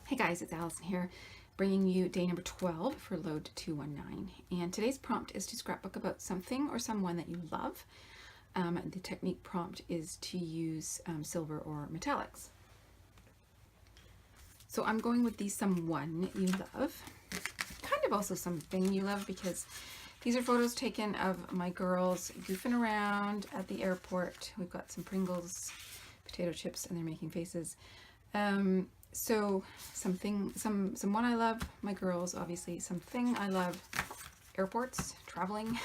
Hey guys, it's Allison here, bringing you day number 12 for LOAD219. And today's prompt is to scrapbook about something or someone that you love. The technique prompt is to use silver or metallics. So I'm going with the someone you love, kind of also something you love, because these are photos taken of my girls goofing around at the airport. We've got some Pringles, potato chips, and they're making faces. So someone I love, my girls, obviously. Something I love, airports, traveling,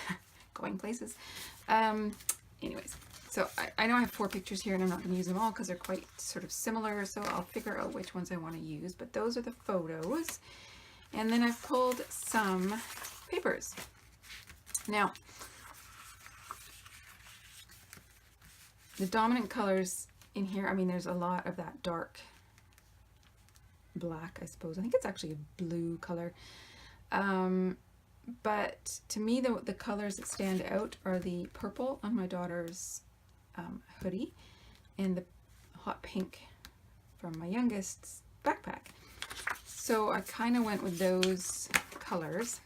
going places. Anyways, so I know I have 4 pictures here and I'm not going to use them all because they're quite sort of similar, so I'll figure out which ones I want to use, but those are the photos. And then I've pulled some papers. Now, the dominant colors in here, I mean, there's a lot of that dark black, I suppose. I think it's actually a blue color. But to me, the colors that stand out are the purple on my daughter's hoodie and the hot pink from my youngest's backpack. So I kind of went with those colors.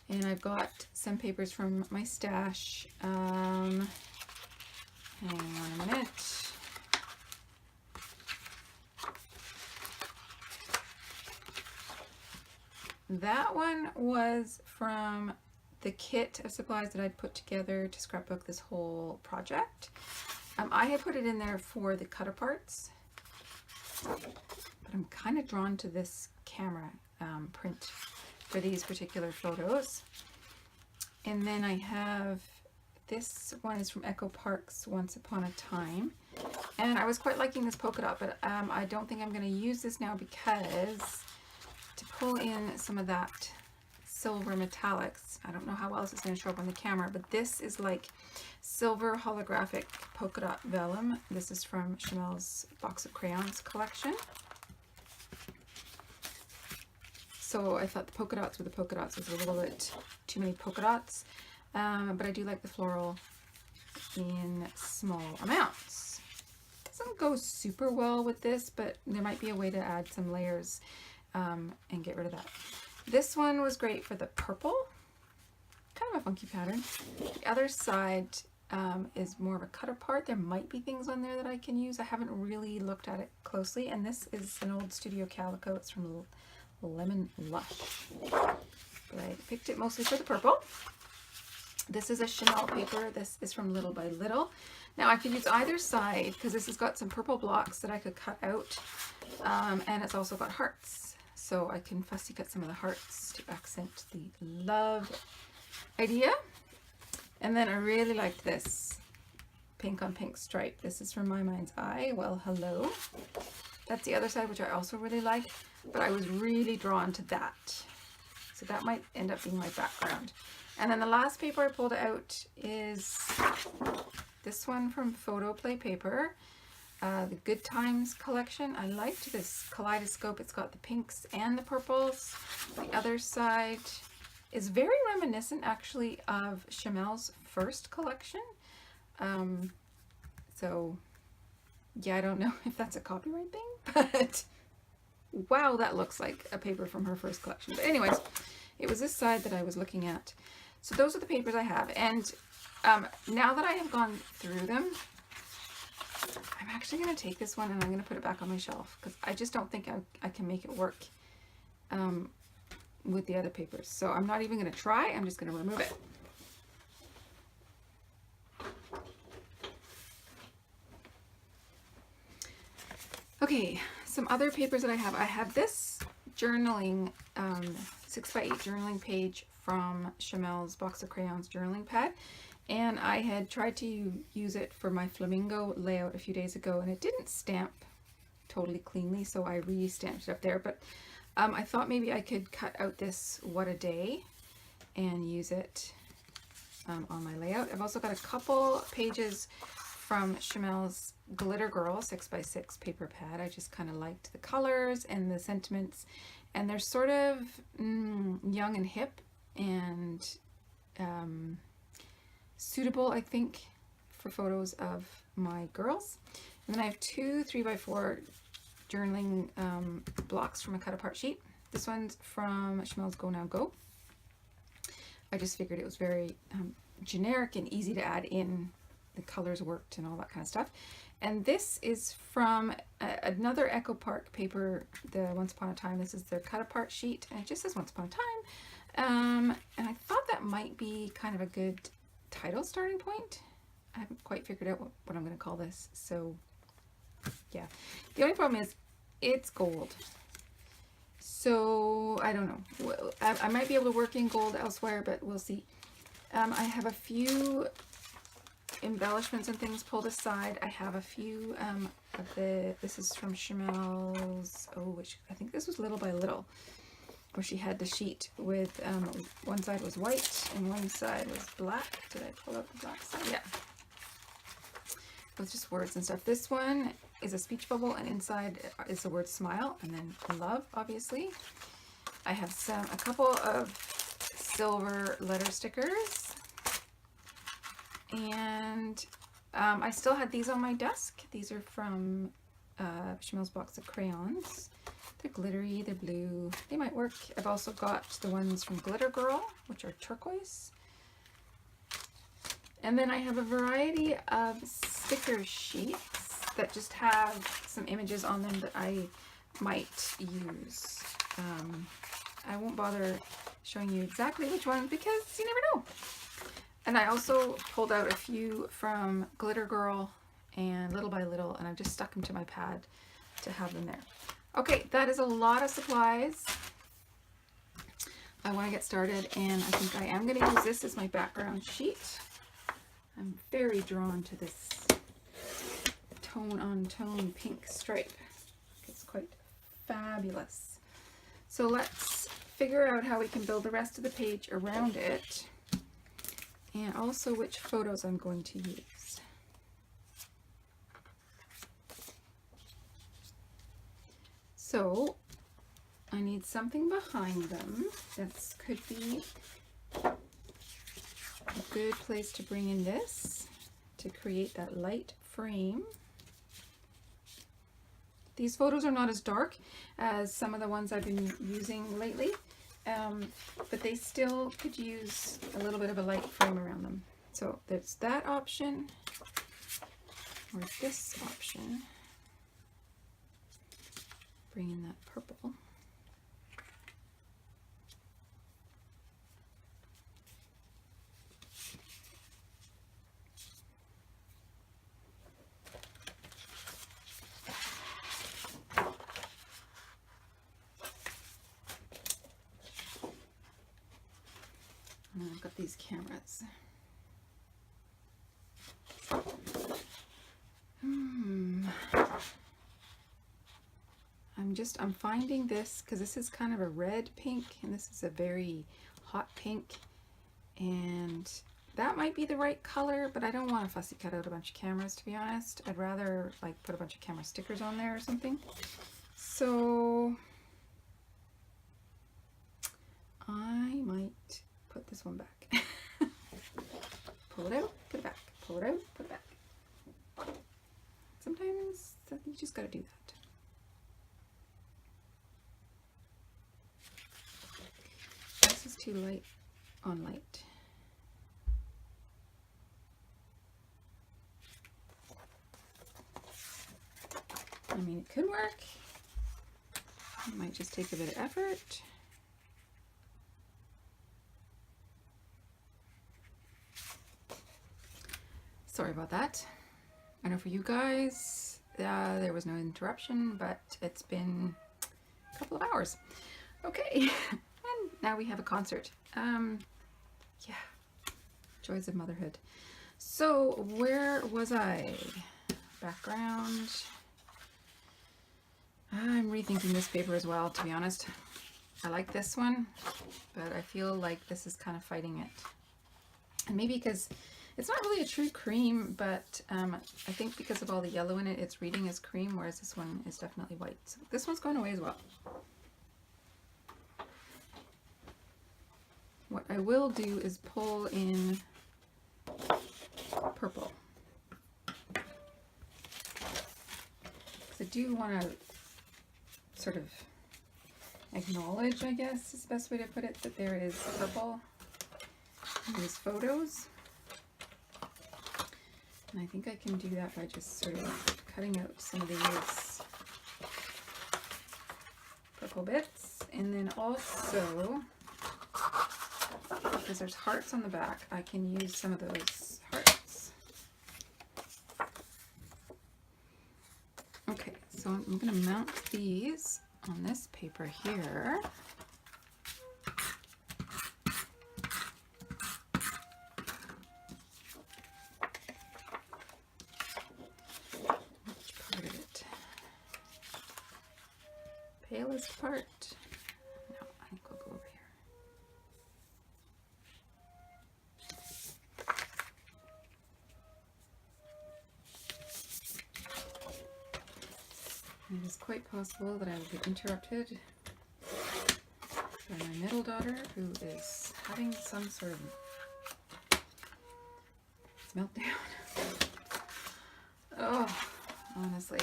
And I've got some papers from my stash. Hang on a minute. That one was from the kit of supplies that I'd put together to scrapbook this whole project. I had put it in there for the cutter parts, but I'm kind of drawn to this camera print for these particular photos. And then I have, this one is from Echo Park's Once Upon a Time. And I was quite liking this polka dot, but I don't think I'm going to use this now because to pull in some of that silver metallics, I don't know how else it's going to show up on the camera, but this is like silver holographic polka dot vellum. This is from Chanel's Box of Crayons collection. So I thought the polka dots with the polka dots was a little bit too many polka dots, but I do like the floral in small amounts. Doesn't go super well with this, but there might be a way to add some layers and get rid of that. This one was great for the purple, kind of a funky pattern. The other side is more of a cutter part. There might be things on there that I can use. I haven't really looked at it closely, and this is an old Studio Calico. It's from Lemon Lush, but I picked it mostly for the purple. This is a Chanel paper. This is from Little by Little. Now I could use either side because this has got some purple blocks that I could cut out, and it's also got hearts. So I can fussy cut some of the hearts to accent the love idea. And then I really liked this pink on pink stripe. This is from My Mind's Eye. Well, hello. That's the other side, which I also really like, but I was really drawn to that. So that might end up being my background. And then the last paper I pulled out is this one from Photo Play Paper. The Good Times collection. I liked this kaleidoscope. It's got the pinks and the purples. The other side is very reminiscent actually of Chanel's first collection. So yeah, I don't know if that's a copyright thing, but wow, that looks like a paper from her first collection. But anyways, it was this side that I was looking at. So those are the papers I have. And now that I have gone through them, I'm actually going to take this one and I'm going to put it back on my shelf because I just don't think I can make it work with the other papers. So I'm not even going to try. I'm just going to remove it. Okay, some other papers that I have. I have this journaling 6x8 journaling page from Chanel's Box of Crayons journaling pad. And I had tried to use it for my flamingo layout a few days ago, and it didn't stamp totally cleanly, so I re-stamped it up there. But I thought maybe I could cut out this What a Day and use it on my layout. I've also got a couple pages from Chanel's Glitter Girl 6x6 paper pad. I just kind of liked the colors and the sentiments, and they're sort of young and hip and suitable, I think, for photos of my girls. And then I have 2 3x4 journaling blocks from a cut apart sheet. This one's from Schmelz Go Now Go. I just figured it was very generic and easy to add in. The colors worked and all that kind of stuff. And this is from another Echo Park paper, the Once Upon a Time. This is their cut apart sheet, and it just says Once Upon a Time. And I thought that might be kind of a good title starting point. I haven't quite figured out what I'm going to call this. So yeah, the only problem is it's gold. So I don't know. I might be able to work in gold elsewhere, but we'll see. I have a few embellishments and things pulled aside. I have a few of this is from Schmelz, which I think this was Little by Little, where she had the sheet with one side was white and one side was black. Did I pull out the black side? Yeah. With just words and stuff. This one is a speech bubble, and inside is the word smile and then love, obviously. I have a couple of silver letter stickers, and I still had these on my desk. These are from Schmelz box of crayons. They're glittery, they're blue, they might work. I've also got the ones from Glitter Girl, which are turquoise. And then I have a variety of sticker sheets that just have some images on them that I might use. I won't bother showing you exactly which one because you never know. And I also pulled out a few from Glitter Girl and Little by Little, and I've just stuck them to my pad to have them there. Okay, that is a lot of supplies. I want to get started, and I think I am going to use this as my background sheet. I'm very drawn to this tone-on-tone pink stripe. It's quite fabulous. So let's figure out how we can build the rest of the page around it, and also which photos I'm going to use. So I need something behind them. This could be a good place to bring in this to create that light frame. These photos are not as dark as some of the ones I've been using lately, but they still could use a little bit of a light frame around them. So there's that option, or this option. Bring in that purple. And I've got these cameras. I'm finding this, because this is kind of a red pink, and this is a very hot pink, and that might be the right color, but I don't want to fussy cut out a bunch of cameras, to be honest. I'd rather like put a bunch of camera stickers on there or something. So I might put this one back. Pull it out, put it back, pull it out, put it back. Sometimes you just gotta do that. This is too light on light. I mean, it could work. It might just take a bit of effort. Sorry about that. I know for you guys, there was no interruption, but it's been a couple of hours. Okay, and now we have a concert. Yeah, joys of motherhood. So where was I? Background. I'm rethinking this paper as well, to be honest. I like this one, but I feel like this is kind of fighting it. And maybe because it's not really a true cream, but I think because of all the yellow in it, it's reading as cream, whereas this one is definitely white. So this one's going away as well. What I will do is pull in purple. Because I do want to sort of acknowledge, I guess is the best way to put it, that there is purple in these photos. And I think I can do that by just sort of cutting out some of these purple bits. And then also, because there's hearts on the back, I can use some of those hearts. Okay, so I'm going to mount these on this paper here. Which part of it? Palest part? No, I think we'll go over here. It is quite possible that I will be interrupted by my middle daughter, who is having some sort of meltdown. Oh, honestly.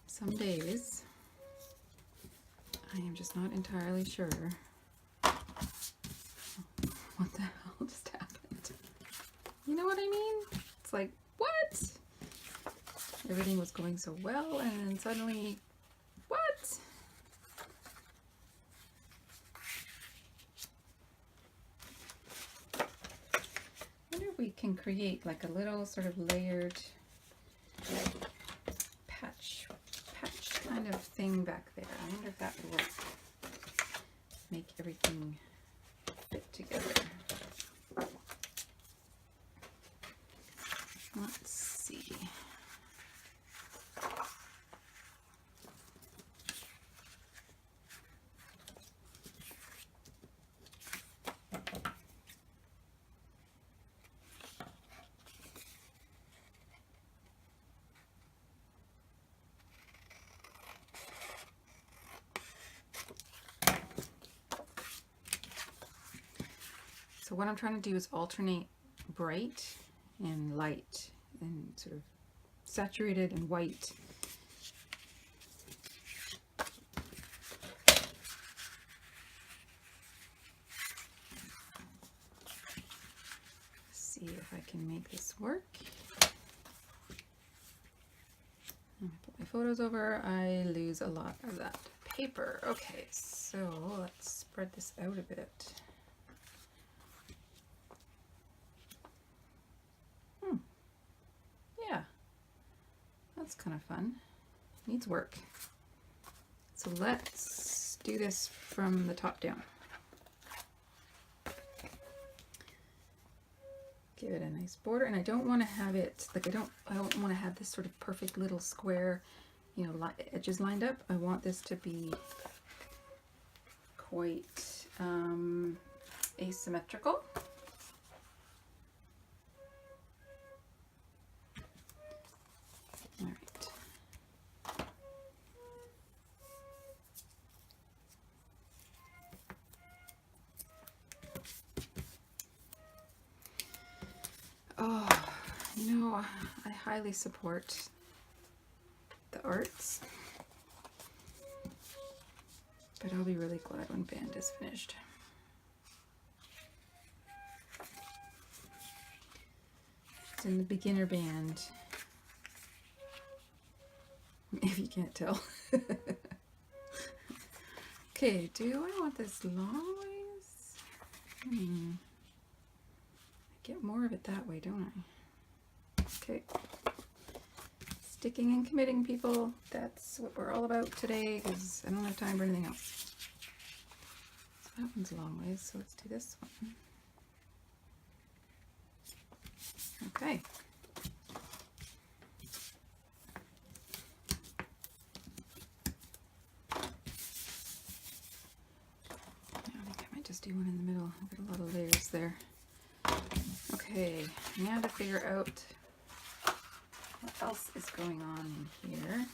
Some days I am just not entirely sure what the hell just happened. You know what I mean? It's like, what? Everything was going so well, and then suddenly, what? I wonder if we can create like a little sort of layered patch kind of thing back there. I wonder if that would work. Make everything fit together. Let's see. So what I'm trying to do is alternate bright and light and sort of saturated and white. Let's see if I can make this work. When I put my photos over, I lose a lot of that paper. Okay, so let's spread this out a bit. Yeah, that's kind of fun. Needs work. So let's do this from the top down. Give it a nice border, and I don't want to have it like I don't want to have this sort of perfect little square, you know, edges lined up. I want this to be quite asymmetrical. All right. Oh, you know, I highly support the arts, but I'll be really glad when band is finished. It's in the beginner band, if you can't tell. Okay, do I want this long ways? I get more of it that way, don't I? Okay. Sticking and committing, people. That's what we're all about today, because I don't have time for anything else. So that one's a long ways, so let's do this one. Okay. Do one in the middle. I've got a lot of layers there. Okay, now to figure out what else is going on in here.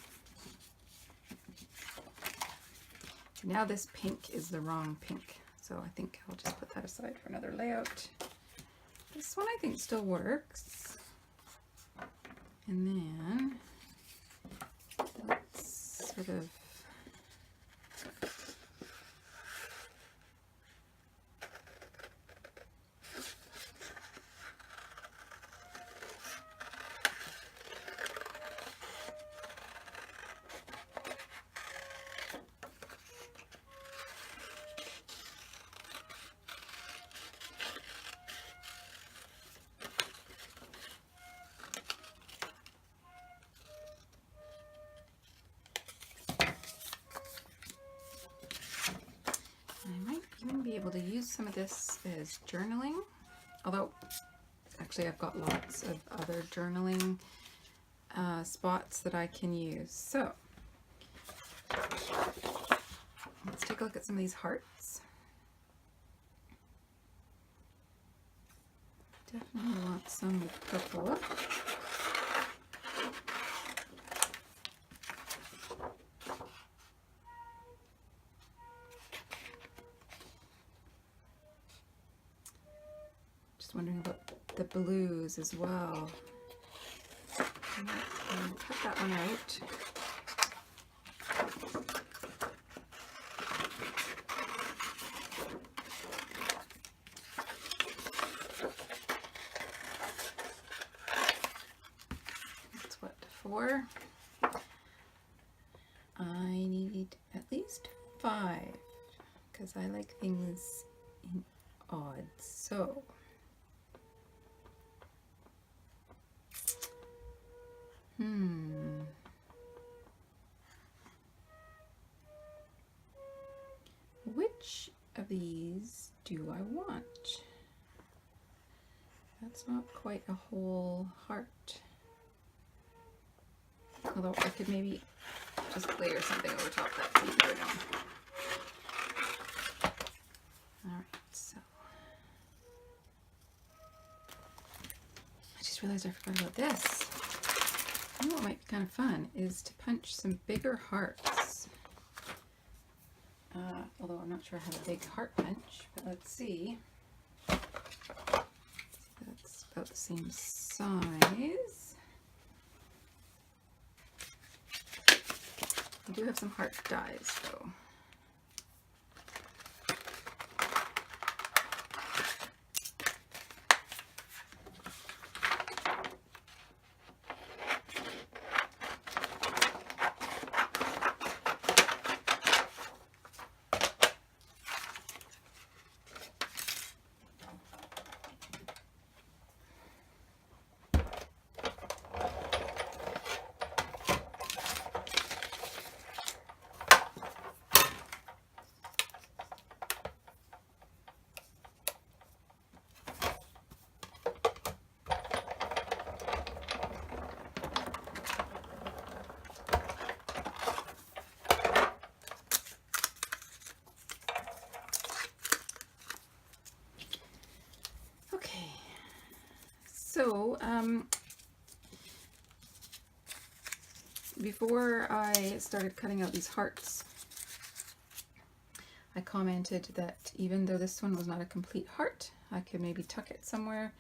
So now this pink is the wrong pink, so I think I'll just put that aside for another layout. This one I think still works. And then let's sort of be able to use some of this as journaling, although actually I've got lots of other journaling spots that I can use. So let's take a look at some of these hearts. Definitely want some with purple. Wondering about the blues as well. I'll cut that one out. That's what, 4? I need at least 5 because I like things in odds. So which of these do I want? That's not quite a whole heart. Although I could maybe just layer something over top that to keep it on. Alright, so I just realized I forgot about this. You know what might be kind of fun is to punch some bigger hearts. Although I'm not sure I have a big heart punch, but let's see. That's about the same size. I do have some heart dies though. So before I started cutting out these hearts, I commented that even though this one was not a complete heart, I could maybe tuck it somewhere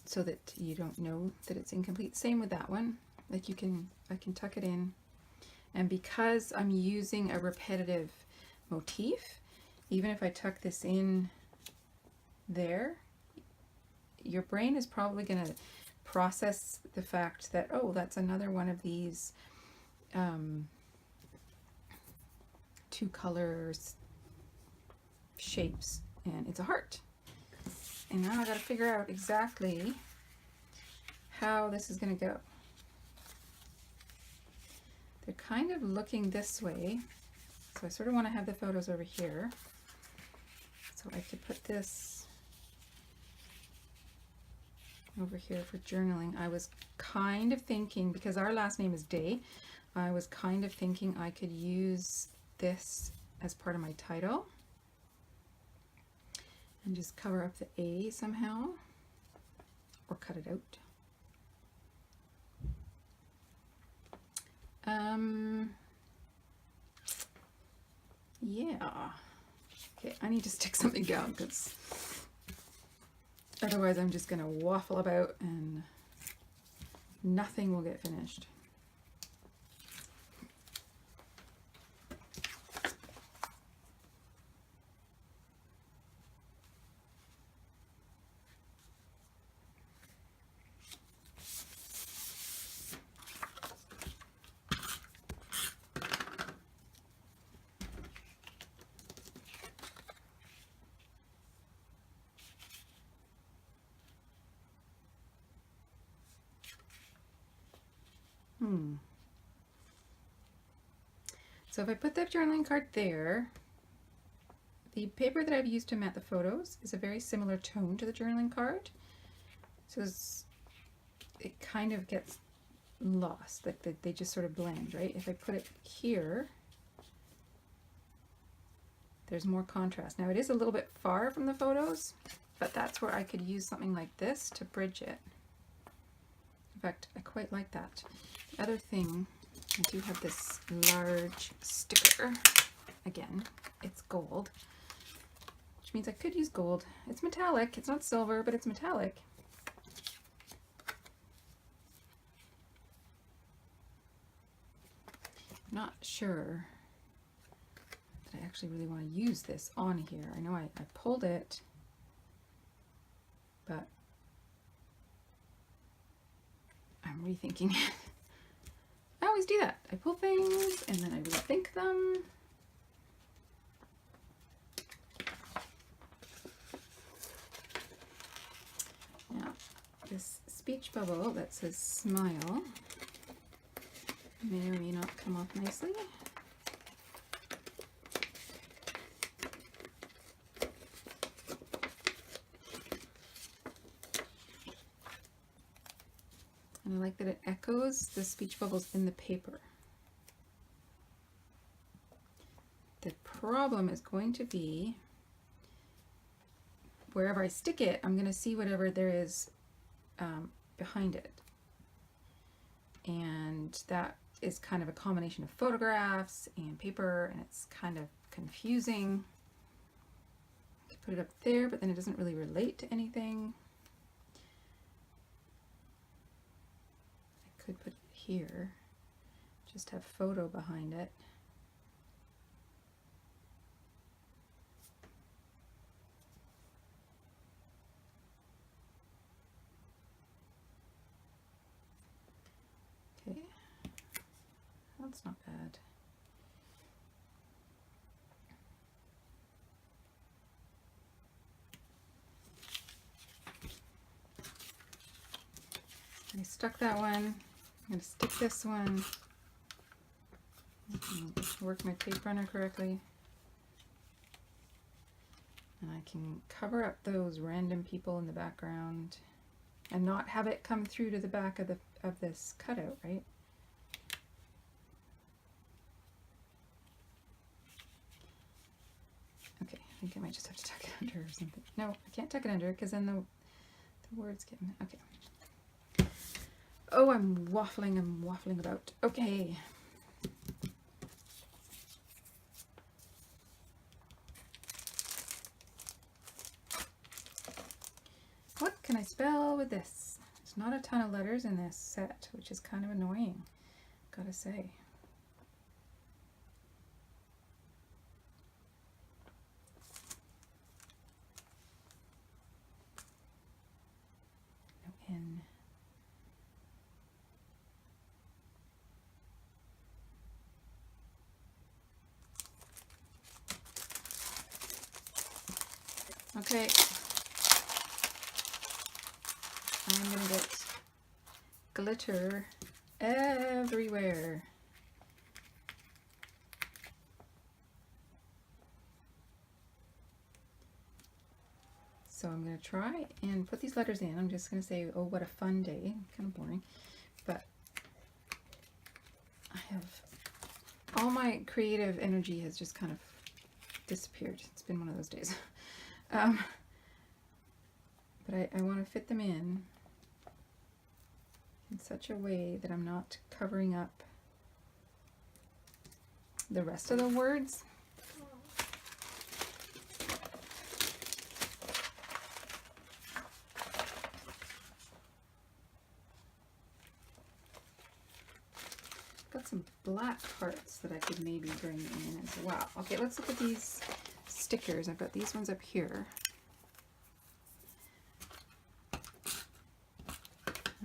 so that you don't know that it's incomplete. Same with that one. Like I can tuck it in, and because I'm using a repetitive motif, even if I tuck this in there, your brain is probably going to process the fact that, oh, that's another one of these 2 colors shapes, and it's a heart. And now I got to figure out exactly how this is going to go. They're kind of looking this way, so I sort of want to have the photos over here. So I could put this over here for journaling. I was kind of thinking, because our last name is Day, I was kind of thinking I could use this as part of my title and just cover up the A somehow, or cut it out. Yeah. Okay, I need to stick something down because Otherwise I'm just going to waffle about and nothing will get finished. So if I put the journaling card there, the paper that I've used to mat the photos is a very similar tone to the journaling card. So it kind of gets lost, like they just sort of blend, right? If I put it here, there's more contrast. Now it is a little bit far from the photos, but that's where I could use something like this to bridge it. In fact, I quite like that. The other thing, I do have this large sticker. Again, it's gold, which means I could use gold. It's metallic. It's not silver, but it's metallic. I'm not sure that I actually really want to use this on here. I know I pulled it, but I'm rethinking it. I always do that. I pull things and then I rethink them. Now, this speech bubble that says smile may or may not come off nicely. And I like that it echoes the speech bubbles in the paper. The problem is going to be wherever I stick it, I'm going to see whatever there is behind it. And that is kind of a combination of photographs and paper, and it's kind of confusing. I could put it up there, but then it doesn't really relate to anything. I could put it here, just have photo behind it. Okay, that's not bad. I stuck that one. I'm going to stick this one. Work my tape runner correctly. And I can cover up those random people in the background and not have it come through to the back of this cutout, right? Okay, I think I might just have to tuck it under or something. No, I can't tuck it under because then the words get... Okay. Oh, I'm waffling about. Okay. What can I spell with this? There's not a ton of letters in this set, which is kind of annoying, gotta say. No N. Okay. I'm gonna get glitter everywhere. So I'm going to try and put these letters in. I'm just going to say, oh, what a fun day. Kind of boring. But I have, all my creative energy has just kind of disappeared. It's been one of those days. But I want to fit them in such a way that I'm not covering up the rest of the words. got some black hearts that I could maybe bring in as well. Okay, let's look at these stickers. I've got these ones up here.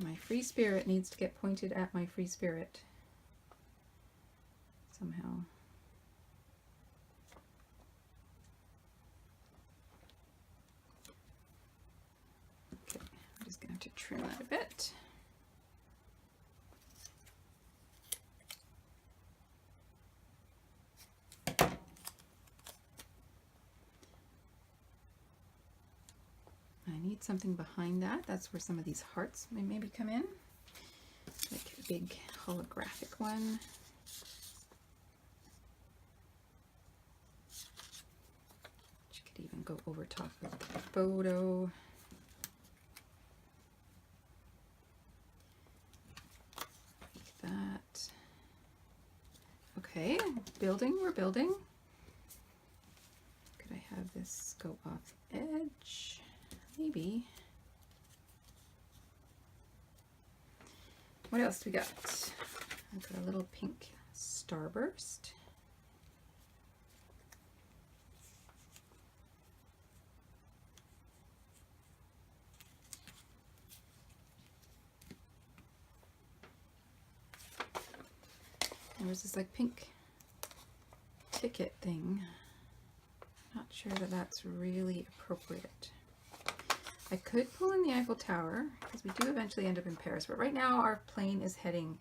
My free spirit needs to get pointed at my free spirit somehow. Okay, I'm just going to have to trim that a bit. I need something behind that. That's where some of these hearts may maybe come in. Like a big holographic one. Which could even go over top of the photo. Like that. Okay, building, we're building. Could I have this go off the edge? Maybe. What else do we got? I've got a little pink starburst. There was this like pink ticket thing. Not sure that that's really appropriate. I could pull in the Eiffel Tower because we do eventually end up in Paris, but right now our plane is heading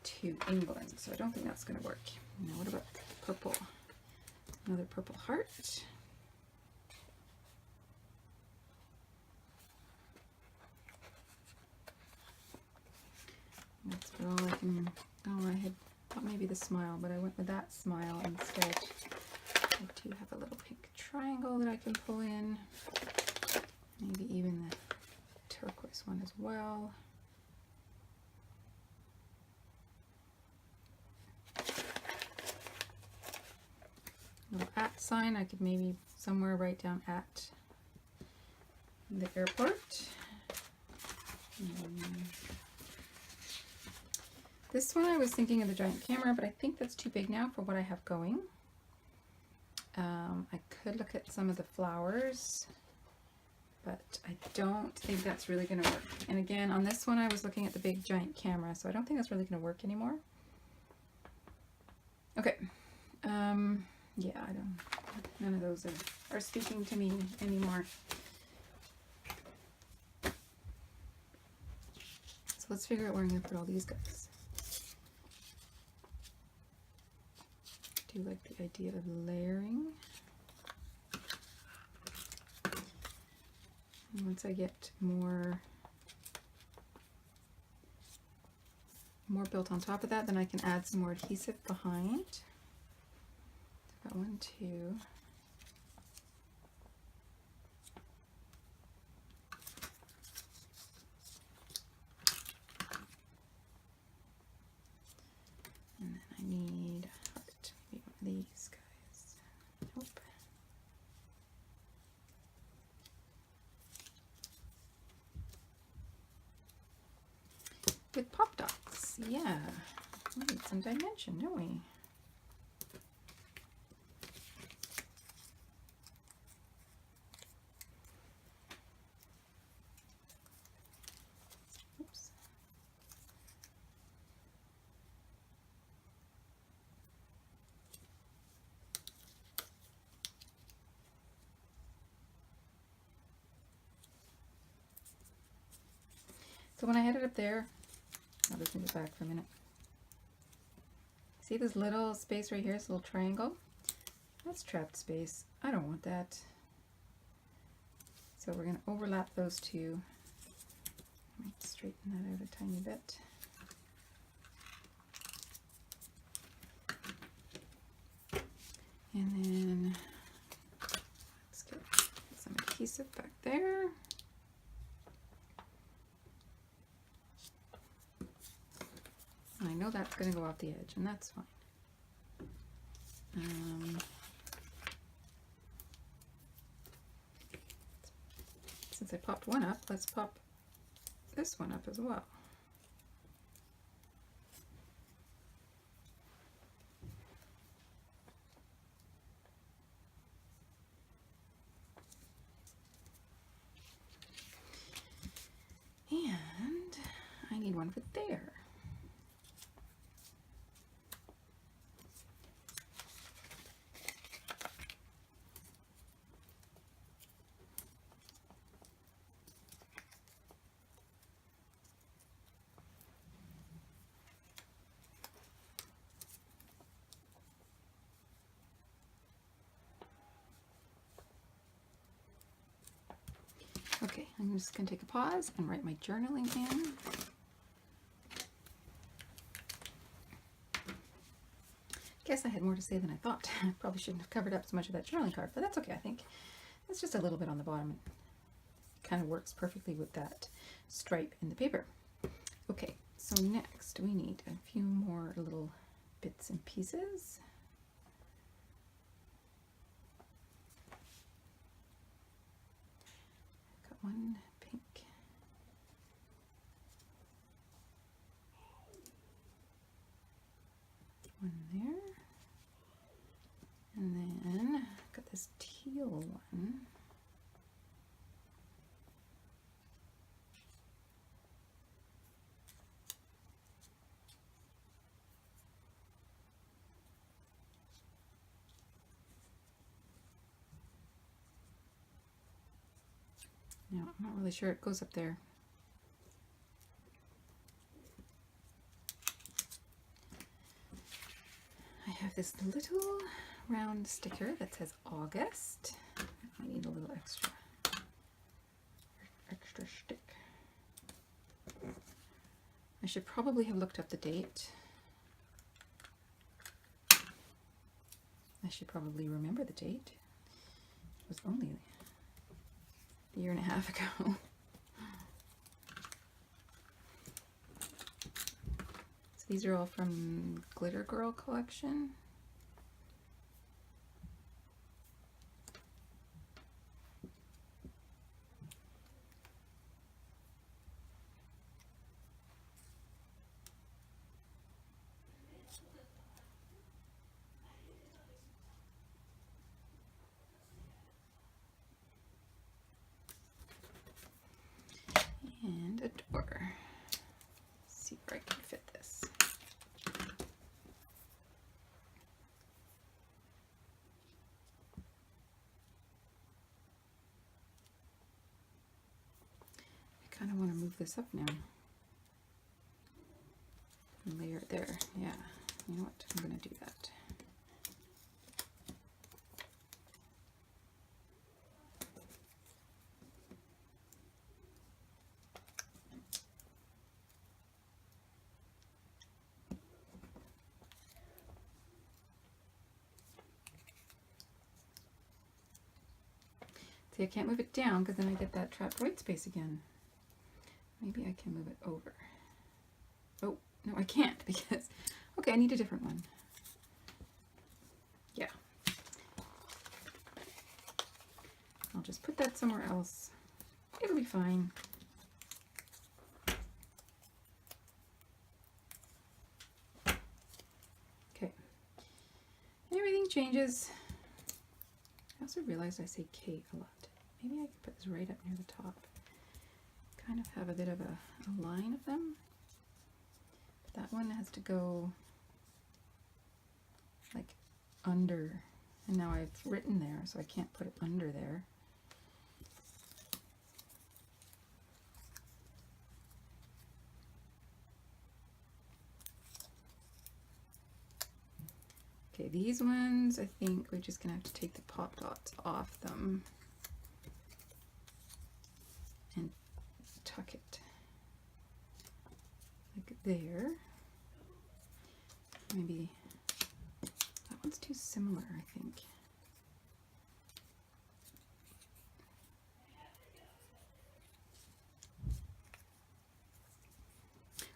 to England, so I don't think that's going to work. Now, what about purple? Another purple heart. That's about all I can. Oh, I had thought maybe the smile, but I went with that smile instead. I do have a little pink triangle that I can pull in. Maybe even the turquoise one as well. Little at sign, I could maybe somewhere write down at the airport. This one I was thinking of the giant camera, but I think that's too big now for what I have going. I could look at some of the flowers, but I don't think that's really going to work. And again, on this one I was looking at the big giant camera, so I don't think that's really going to work anymore. Okay. Yeah, I don't, none of those are speaking to me anymore. So let's figure out where I'm going to put all these guys. I do like the idea of layering. And once I get more built on top of that, then I can add some more adhesive behind. Got 1, 2. And then I need a heart, maybe one of these guys. Nope. With pop dots, yeah. We need some dimension, don't we? Oops. So when I had it up there, I'll just move it back for a minute. See this little space right here, this little triangle? That's trapped space. I don't want that. So we're going to overlap those two. Let me straighten that out a tiny bit. And then let's get some adhesive back there. I know that's going to go off the edge, and that's fine. Since I popped one up, let's pop this one up as well. one for there. Okay, I'm just going to take a pause and write my journaling in. Guess I had more to say than I thought. I probably shouldn't have covered up so much of that journaling card, but that's okay. I think that's just a little bit on the bottom. It kind of works perfectly with that stripe in the paper. Okay, so next we need a few more little bits and pieces. Got one pink. One there. And then I've got this teal one. No, I'm not really sure it goes up there. I have this little round sticker that says August. I need a little extra stick. I should probably have looked up the date. I should probably remember the date. It was only a year and a half ago. So these are all from Glitter Girl collection. And a door. Let's see where I can fit this. I kind of want to move this up now. And layer it there. Yeah, you know what? I'm going to do that. See, I can't move it down because then I get that trapped white space again. Maybe I can move it over. Oh, no, I can't because, okay, I need a different one. Yeah. I'll just put that somewhere else. It'll be fine. Okay. Everything changes. I also realized I say K a lot. Maybe I could put this right up near the top. Kind of have a bit of a line of them. But that one has to go like under. And now I've written there, so I can't put it under there. Okay, these ones, I think we're just gonna have to take the pop dots off them and tuck it like there. Maybe that one's too similar, I think.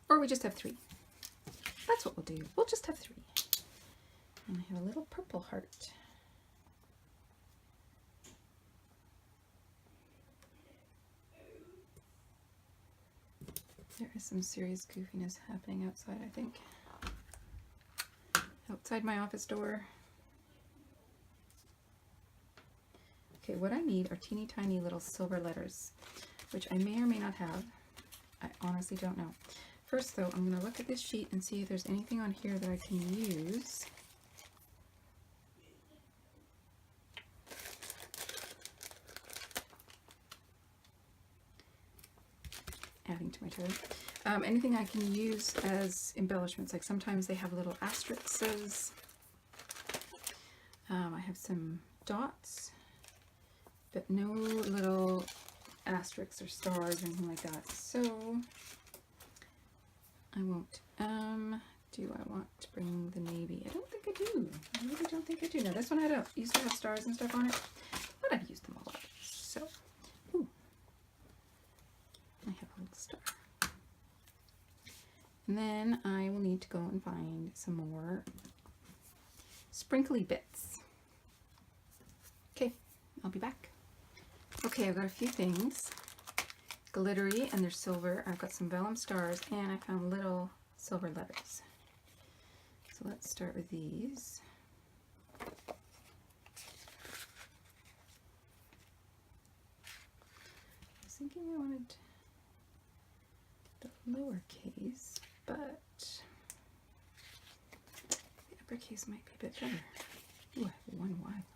Or we just have 3. That's what we'll do. We'll just have 3. And I have a little purple heart. There is some serious goofiness happening outside, I think. Outside my office door. Okay, what I need are teeny tiny little silver letters, which I may or may not have. I honestly don't know. First though, I'm going to look at this sheet and see if there's anything on here that I can use. Adding to my toy. Anything I can use as embellishments, like sometimes they have little asterisks. I have some dots, but no little asterisks or stars or anything like that. So I won't. Do I want to bring the navy? I don't think I do. I really don't think I do. Now this one used to have stars and stuff on it, but I've used them all up. So, ooh, I have a little star. And then I will need to go and find some more sprinkly bits. Okay, I'll be back. Okay, I've got a few things. Glittery, and they're silver. I've got some vellum stars, and I found little silver letters. So let's start with these. I was thinking I wanted the lowercase, but the uppercase might be a bit better. Ooh, I have one Y left.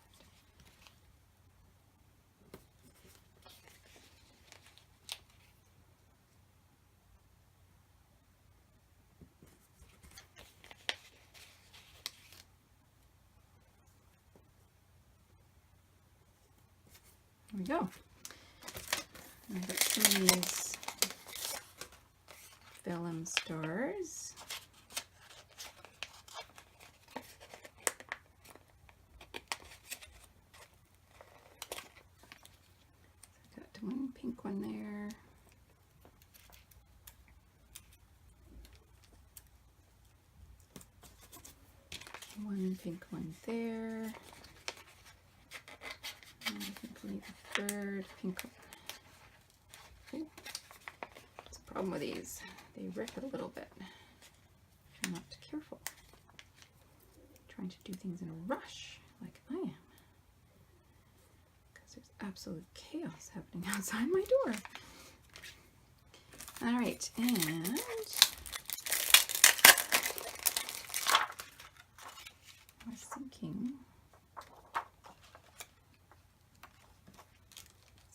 There we go. And I've got some of these vellum stars. So I've got one pink one there. One pink one there. And I think we need a third pink one. Ooh. That's a problem with these. They rip it a little bit if you're not careful. Trying to do things in a rush like I am. Because there's absolute chaos happening outside my door. Alright, and I was thinking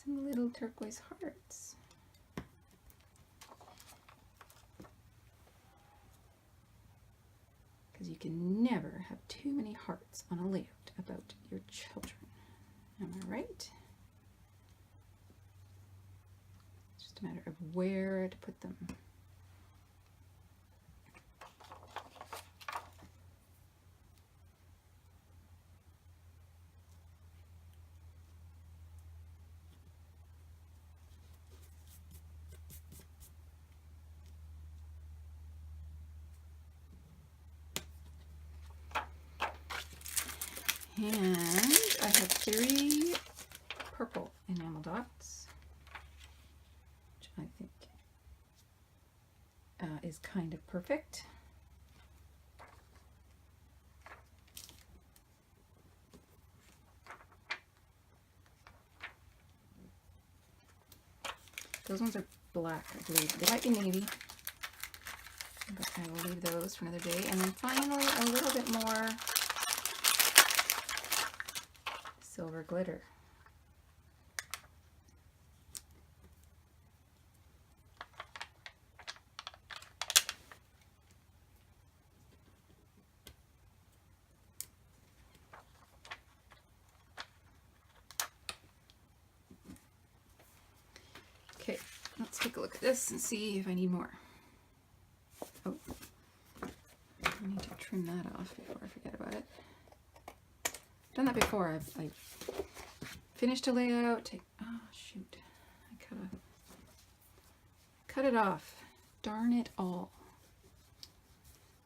some little turquoise hearts. Because you can never have too many hearts on a layout about your children. Am I right? It's just a matter of where to put them. And I have 3 purple enamel dots, which I think is kind of perfect. Those ones are black, I believe. They might be navy, but I will leave those for another day. And then finally, a little bit more silver glitter. Okay, let's take a look at this and see if I need more. Oh, I need to trim that off before I forget about it. I've done that before. I've finished a layout. Oh shoot! I cut it off. Darn it all!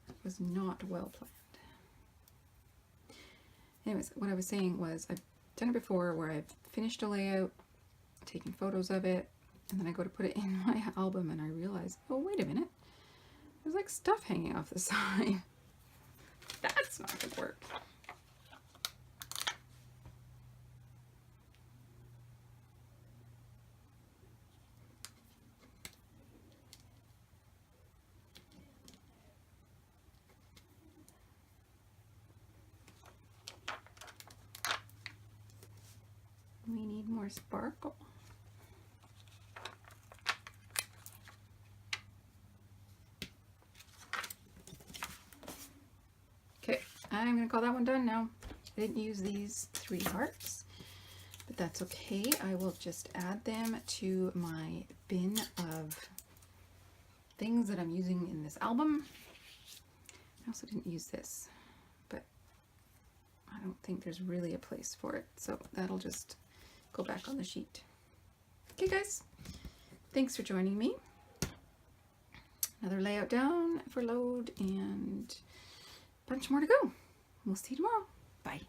That was not well planned. Anyways, what I was saying was I've done it before, where I've finished a layout, taking photos of it, and then I go to put it in my album, and I realize, oh wait a minute, there's like stuff hanging off the side. That's not gonna work. we need more sparkle. Okay, I'm gonna call that one done now. I didn't use these 3 hearts, but that's okay. I will just add them to my bin of things that I'm using in this album. I also didn't use this, but I don't think there's really a place for it, so that'll just go back on the sheet. Okay guys, thanks for joining me. Another layout down for load and a bunch more to go. We'll see you tomorrow. Bye.